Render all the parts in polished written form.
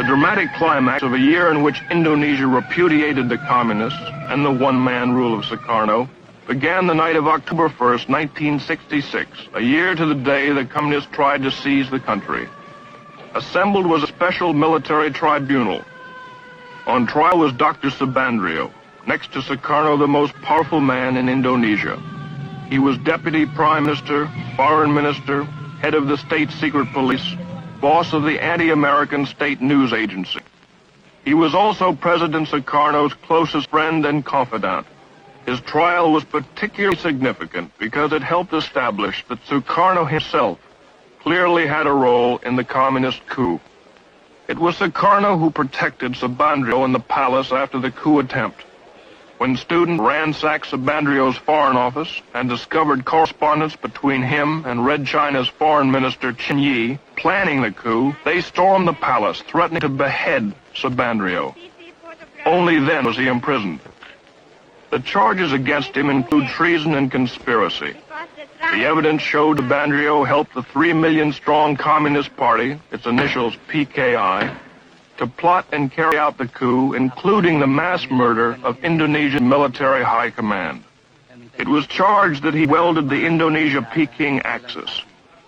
The dramatic climax of a year in which Indonesia repudiated the communists and the one-man rule of Sukarno began the night of October 1st, 1966, a year to the day the communists tried to seize the country. Assembled was a special military tribunal. On trial was Dr. Subandrio, next to Sukarno the most powerful man in Indonesia. He was Deputy Prime Minister, Foreign Minister, head of the State Secret Police, boss of the anti-American state news agency. He was also President Sukarno's closest friend and confidant. His trial was particularly significant because it helped establish that Sukarno himself clearly had a role in the communist coup. It was Sukarno who protected Subandrio in the palace after the coup attempt. When students ransacked Subandrio's foreign office and discovered correspondence between him and Red China's foreign minister Qin Yi planning the coup, they stormed the palace, threatening to behead Subandrio. Only then was he imprisoned. The charges against him include treason and conspiracy. The evidence showed Subandrio helped the 3 million-strong Communist Party, its initials PKI, to plot and carry out the coup, including the mass murder of Indonesian military high command. It was charged that he welded the Indonesia-Peking axis,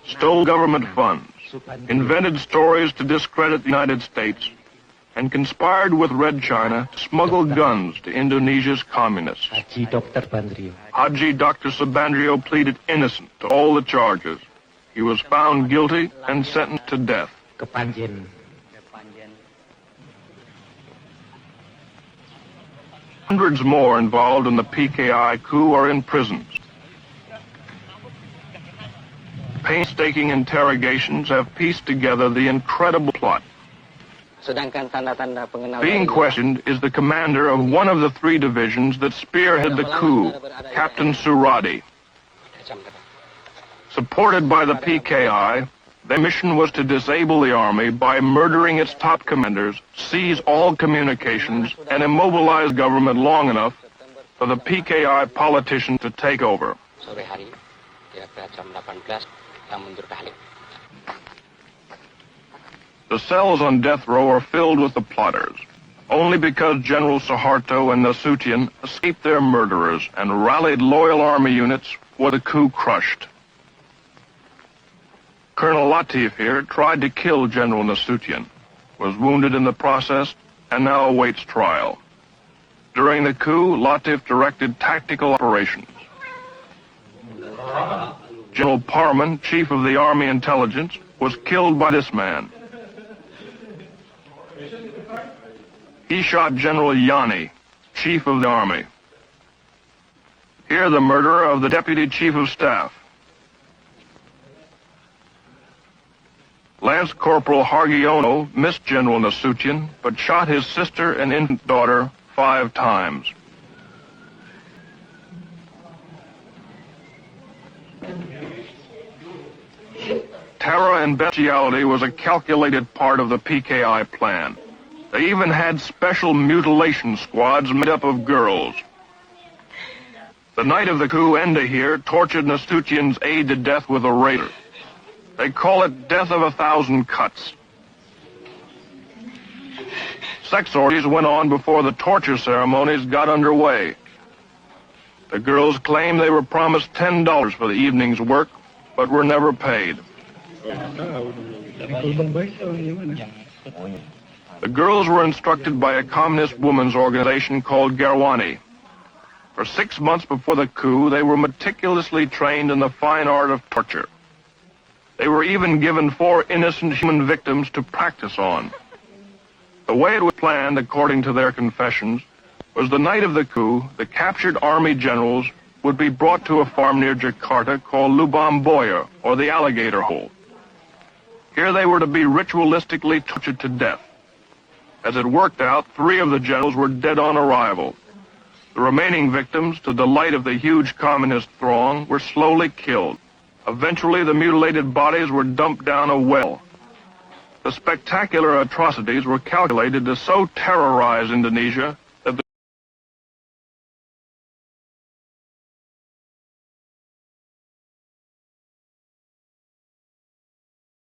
stole government funds, invented stories to discredit the United States, and conspired with Red China to smuggle guns to Indonesia's communists. Haji Dr. Subandrio pleaded innocent to all the charges. He was found guilty and sentenced to death. Hundreds more involved in the PKI coup are in prisons. Painstaking interrogations have pieced together the incredible plot. Being questioned is the commander of one of the 3 divisions that spearheaded the coup, Captain Suradi. Supported by the PKI, their mission was to disable the army by murdering its top commanders, seize all communications, and immobilize government long enough for the PKI politicians to take over. The cells on death row are filled with the plotters, only because General Suharto and Nasution escaped their murderers and rallied loyal army units were the coup crushed. Colonel Latif here tried to kill General Nasution, was wounded in the process, and now awaits trial. During the coup, Latif directed tactical operations. General Parman, chief of the Army Intelligence, was killed by this man. He shot General Yani, chief of the army. Here the murderer of the deputy chief of staff. Lance Corporal Hargiono missed General Nasution, but shot his sister and infant daughter 5 times. Terror and bestiality was a calculated part of the PKI plan. They even had special mutilation squads made up of girls. The night of the coup, Enda here tortured Nasution's aide to death with a razor. They call it death of 1,000 cuts. Sex orgies went on before the torture ceremonies got underway. The girls claimed they were promised $10 for the evening's work, but were never paid. The girls were instructed by a communist women's organization called Garwani. For 6 months before the coup, they were meticulously trained in the fine art of torture. They were even given 4 innocent human victims to practice on. The way it was planned, according to their confessions, was the night of the coup, the captured army generals would be brought to a farm near Jakarta called Lubang Buaya, or the Alligator Hole. Here they were to be ritualistically tortured to death. As it worked out, 3 of the generals were dead on arrival. The remaining victims, to the delight of the huge communist throng, were slowly killed. Eventually, the mutilated bodies were dumped down a well. The spectacular atrocities were calculated to so terrorize Indonesia